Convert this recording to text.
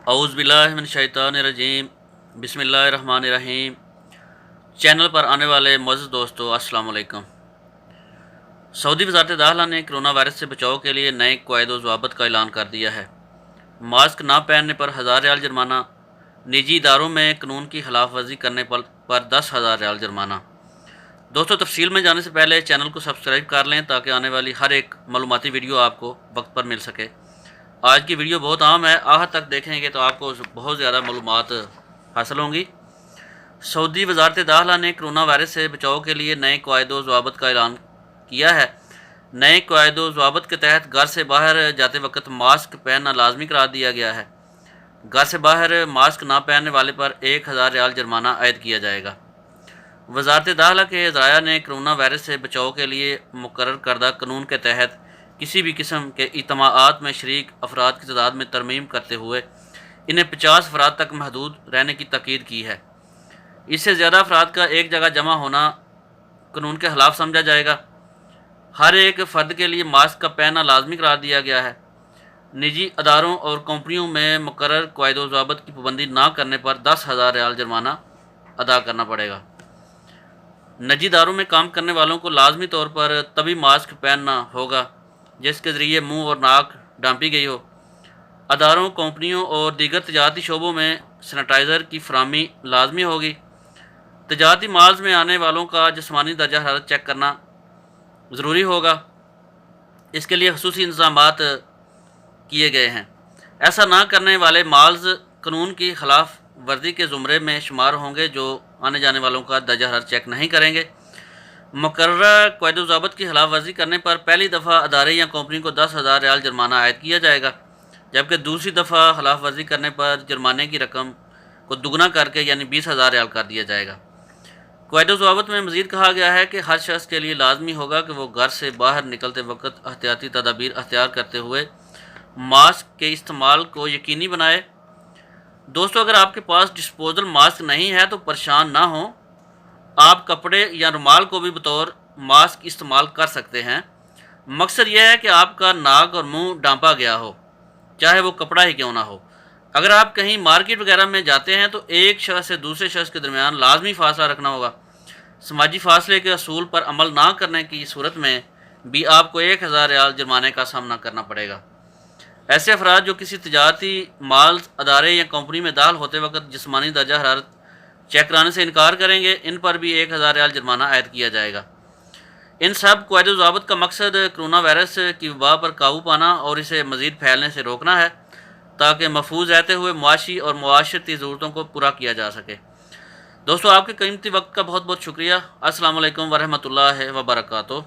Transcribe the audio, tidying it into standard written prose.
औज़ु बिल्लाहि मिनश शैतानिर रजीम। बिस्मिल्लाहिर्रहमानिर्रहीम। चैनल पर आने वाले मुअज़्ज़ज़ दोस्तों, अस्सलाम वालेकुम। सऊदी वज़ारत दाखिला ने कोरोना वायरस से बचाव के लिए नए क़वाइद व ज़वाबित का ऐलान कर दिया है। मास्क ना पहनने पर 1000 रियाल जुर्माना, निजी इदारों में कानून की खिलाफ वर्जी करने पर 10,000 रियाल जुर्माना। दोस्तों, तफसील में जाने से पहले चैनल को सब्सक्राइब कर लें ताकि आने वाली हर एक मालूमाती वीडियो आपको वक्त पर मिल सके। आज की वीडियो बहुत अहम है, आखिर तक देखेंगे तो आपको बहुत ज़्यादा मालूमात हासिल होंगी। सऊदी वज़ारत दाखिला ने कोरोना वायरस से बचाव के लिए नए क़वाइद व ज़वाबित का ऐलान किया है। नए क़वाइद व ज़वाबित के तहत घर से बाहर जाते वक्त मास्क पहनना लाजमी करार दिया गया है। घर से बाहर मास्क ना पहनने वाले पर 1000 रियाल जुर्माना आयद किया जाएगा। वज़ारत दाखिला के ज़राया ने कोरोना वायरस से बचाव के लिए मुकर्रर करदा कानून के तहत किसी भी किस्म के इज्तिमाआत में शरीक अफराद की तादाद में तरमीम करते हुए इन्हें 50 अफराद तक महदूद रहने की ताकीद की है। इससे ज़्यादा अफराद का एक जगह जमा होना कानून के खिलाफ समझा जाएगा। हर एक फ़र्द के लिए मास्क का पहनना लाजमी करार दिया गया है। निजी अदारों और कंपनियों में मुकर्रर क़वाइद व ज़वाबित की पाबंदी ना करने पर 10,000 रियाल जुर्माना अदा करना पड़ेगा। निजी इदारों में काम करने वालों को लाजमी तौर पर तभी मास्क पहनना होगा जिसके ज़रिए मुंह और नाक ढांपी गई हो। अदारों, कंपनियों और दीगर तजारती शोबों में सैनिटाइज़र की फराहमी लाजमी होगी। तजारती माल्स में आने वालों का जिस्मानी दर्जा हरारत चेक करना ज़रूरी होगा। इसके लिए ख़ुसूसी इंतज़ामात किए गए हैं। ऐसा ना करने वाले माल्स कानून की खिलाफ वर्जी के ज़ुमरे में शुमार होंगे जो आने जाने वालों का दर्जा हरारत चेक नहीं करेंगे। मुकर्रर क़वाइद व ज़वाबित की खिलाफ वर्जी करने पर पहली दफ़ा अदारे या कंपनी को 10,000 रियाल जुर्माना आयद किया जाएगा, जबकि दूसरी दफ़ा खिलाफ वर्जी करने पर जुर्माने की रकम को दुगना करके यानी 20,000 रियाल कर दिया जाएगा। क़वाइद व ज़वाबित में मज़ीद कहा गया है कि हर शख्स के लिए लाजमी होगा कि वो घर से बाहर निकलते वक्त एहतियाती तदाबीर अख्तियार करते हुए मास्क के इस्तेमाल को यकीनी बनाए। दोस्तों, अगर आपके पास डिस्पोजल मास्क नहीं है तो परेशान ना हो, आप कपड़े या रुमाल को भी बतौर मास्क इस्तेमाल कर सकते हैं। मकसद यह है कि आपका नाक और मुंह ढांपा गया हो, चाहे वो कपड़ा ही क्यों ना हो। अगर आप कहीं मार्केट वगैरह में जाते हैं तो एक शख्स से दूसरे शख्स के दरमियान लाजमी फासला रखना होगा। समाजी फासले के असूल पर अमल ना करने की सूरत में भी आपको 1000 रियाल जुर्माने का सामना करना पड़ेगा। ऐसे अफराद जो किसी तजारती माल अदारे या कंपनी में दाखिल होते वक्त जिस्मानी दर्जा हरारत चेक कराने से इनकार करेंगे, इन पर भी 1000 रियाल जुर्माना आयद किया जाएगा। इन सब क़वाइद व ज़वाबित का मकसद कोरोना वायरस की वबा पर काबू पाना और इसे मज़ीद फैलने से रोकना है ताकि महफूज रहते हुए मुआशी और मुआशरती ज़रूरतों को पूरा किया जा सके। दोस्तों, आपके कीमती वक्त का बहुत बहुत शुक्रिया। अस्सलाम वालेकुम वरहमतुल्लाहि व बरकातुहू।